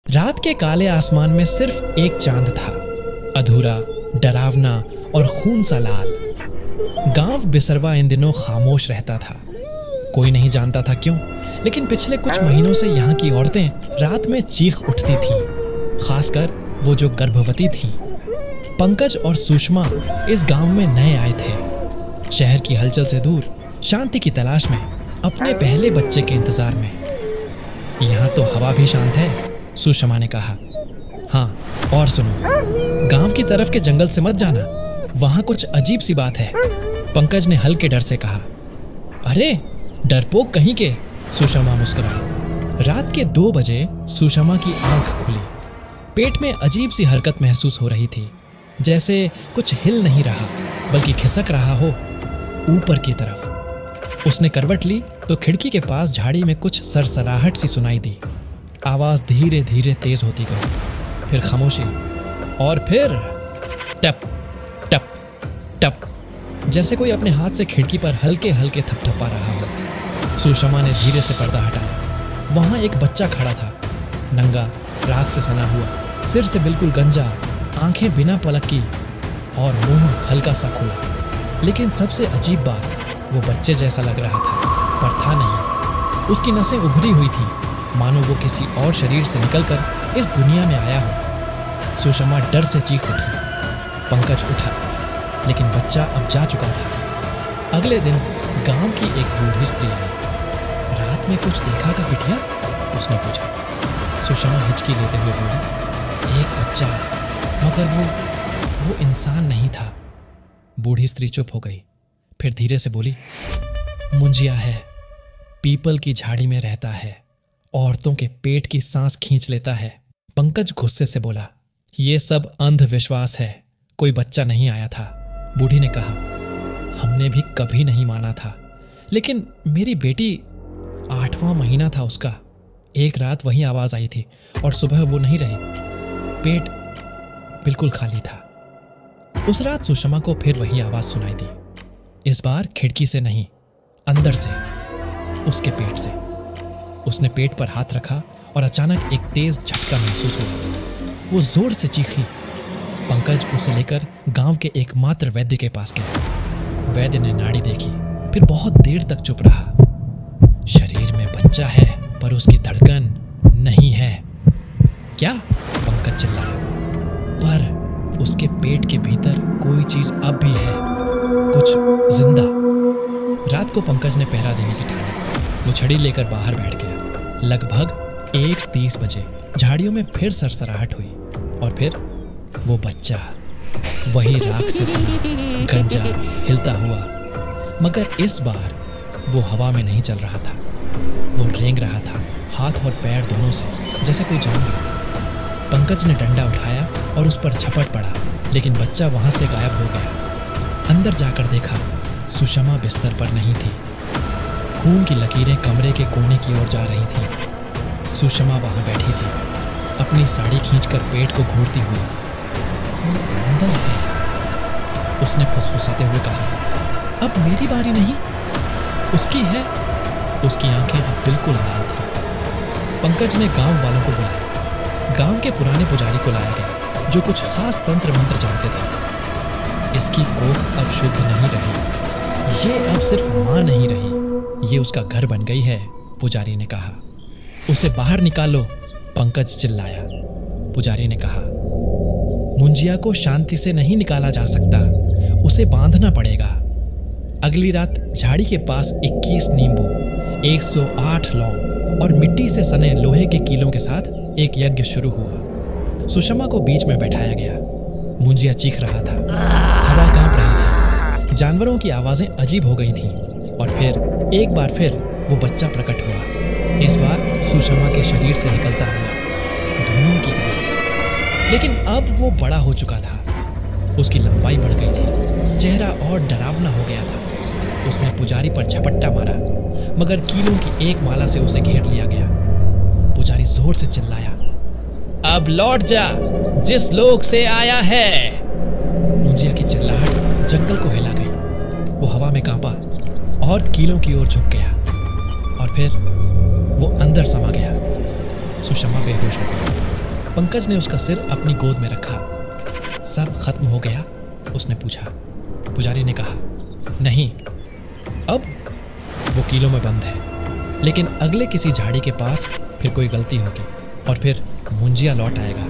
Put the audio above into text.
रात के काले आसमान में सिर्फ एक चांद था, अधूरा, डरावना और खून सा लाल। गांव बिसरवा इन दिनों खामोश रहता था। कोई नहीं जानता था क्यों, लेकिन पिछले कुछ महीनों से यहाँ की औरतें रात में चीख उठती थीं, खासकर वो जो गर्भवती थीं। पंकज और सुषमा इस गांव में नए आए थे, शहर की हलचल से दूर, शांति की तलाश में, अपने पहले बच्चे के इंतजार में। यहाँ तो हवा भी शांत है, सुषमा ने कहा। हाँ, और सुनो, गांव की तरफ के जंगल से मत जाना, वहां कुछ अजीब सी बात है, पंकज ने हल्के डर से कहा। अरे डरपोक कहीं के, सुषमा मुस्कुराई। रात के 2 बजे सुषमा की आंख खुली। पेट में अजीब सी हरकत महसूस हो रही थी, जैसे कुछ हिल नहीं रहा बल्कि खिसक रहा हो ऊपर की तरफ। उसने करवट ली तो खिड़की के पास झाड़ी में कुछ सरसराहट सी सुनाई दी। आवाज धीरे धीरे तेज होती गई, फिर खामोशी, और फिर टप टप टप, जैसे कोई अपने हाथ से खिड़की पर हल्के हल्के थपथपा रहा हो। सुषमा ने धीरे से पर्दा हटाया। वहां एक बच्चा खड़ा था, नंगा, राख से सना हुआ, सिर से बिल्कुल गंजा, आंखें बिना पलक की और मुंह हल्का सा खुला। लेकिन सबसे अजीब बात, वो बच्चे जैसा लग रहा था, पर था नहीं। उसकी नसें उभरी हुई थी, मानो वो किसी और शरीर से निकलकर इस दुनिया में आया हो। सुषमा डर से चीख उठी। पंकज उठा, लेकिन बच्चा अब जा चुका था। अगले दिन गांव की एक बूढ़ी स्त्री आई। रात में कुछ देखा का बिटिया? उसने पूछा। सुषमा हिचकी लेते हुए बोली, एक बच्चा, मगर वो इंसान नहीं था। बूढ़ी स्त्री चुप हो गई, फिर धीरे से बोली, मुंजिया है, पीपल की झाड़ी में रहता है, औरतों के पेट की सांस खींच लेता है। पंकज गुस्से से बोला, ये सब अंधविश्वास है, कोई बच्चा नहीं आया था। बूढ़ी ने कहा, हमने भी कभी नहीं माना था, लेकिन मेरी बेटी 8वां महीना था उसका। एक रात वही आवाज आई थी और सुबह वो नहीं रही। पेट बिल्कुल खाली था। उस रात सुषमा को फिर वही आवाज सुनाई दी, इस बार खिड़की से नहीं, अंदर से, उसके पेट से। उसने पेट पर हाथ रखा और अचानक एक तेज झटका महसूस हुआ। वो जोर से चीखी। पंकज उसे लेकर गांव के एकमात्र वैद्य के पास गया। वैद्य ने नाड़ी देखी, फिर बहुत देर तक चुप रहा। शरीर में बच्चा है, पर उसकी धड़कन नहीं है। क्या? पंकज चिल्लाया। पर उसके पेट के भीतर कोई चीज अब भी है, कुछ जिंदा। रात को पंकज ने पहरा देने की ठानी। वो छड़ी लेकर बाहर बैठ गया। लगभग 1:30 बजे झाड़ियों में फिर सरसराहट हुई, और फिर वो बच्चा, वही राख से सना, गंजा, हिलता हुआ, मगर इस बार वो हवा में नहीं चल रहा था। वो रेंग रहा था, हाथ और पैर दोनों से, जैसे कोई जानवर। पंकज ने डंडा उठाया और उस पर झपट पड़ा, लेकिन बच्चा वहां से गायब हो गया। अंदर जाकर देखा, सुषमा बिस्तर पर नहीं थी। खून की लकीरें कमरे के कोने की ओर जा रही थीं। सुषमा वहां बैठी थी, अपनी साड़ी खींचकर पेट को घूरती हुई। वो अंदर है, उसने फुसफुसाते हुए कहा। अब मेरी बारी नहीं, उसकी है। उसकी आंखें अब बिल्कुल लाल थीं। पंकज ने गांव वालों को बुलाया। गांव के पुराने पुजारी को लाया गया, जो कुछ खास तंत्र मंत्र जानते थे। इसकी कोख अब शुद्ध नहीं रही, ये अब सिर्फ मां नहीं रही, ये उसका घर बन गई है, पुजारी ने कहा। उसे बाहर निकालो, पंकज चिल्लाया। पुजारी ने कहा, मुंजिया को शांति से नहीं निकाला जा सकता, उसे बांधना पड़ेगा। अगली रात झाड़ी के पास 21 नींबू, 108 लौंग और मिट्टी से सने लोहे के कीलों के साथ एक यज्ञ शुरू हुआ। सुषमा को बीच में बैठाया गया। मुंजिया चीख रहा था, हवा कांप रही थी, जानवरों की आवाजें अजीब हो गई थीं, और फिर एक बार फिर वो बच्चा प्रकट हुआ। इस बार सुषमा के शरीर से निकलता हुआ, धुएं की तरह। लेकिन अब वो बड़ा हो चुका था, उसकी लंबाई बढ़ गई थी, चेहरा और डरावना हो गया था। उसने पुजारी पर झपट्टा मारा, मगर कीलों की एक माला से उसे घेर लिया गया। पुजारी जोर से चिल्लाया, अब लौट जा, जिस लोक से आया है। मुंजिया की चिल्लाहट जंगल को हिला गई। वो हवा में कांपा और कीलों की ओर झुक गया, और फिर वो अंदर समा गया। सुषमा बेहोश हो गई। पंकज ने उसका सिर अपनी गोद में रखा। सब खत्म हो गया? उसने पूछा। पुजारी ने कहा, नहीं, अब वो कीलों में बंद है, लेकिन अगले किसी झाड़ी के पास फिर कोई गलती होगी और फिर मुंजिया लौट आएगा।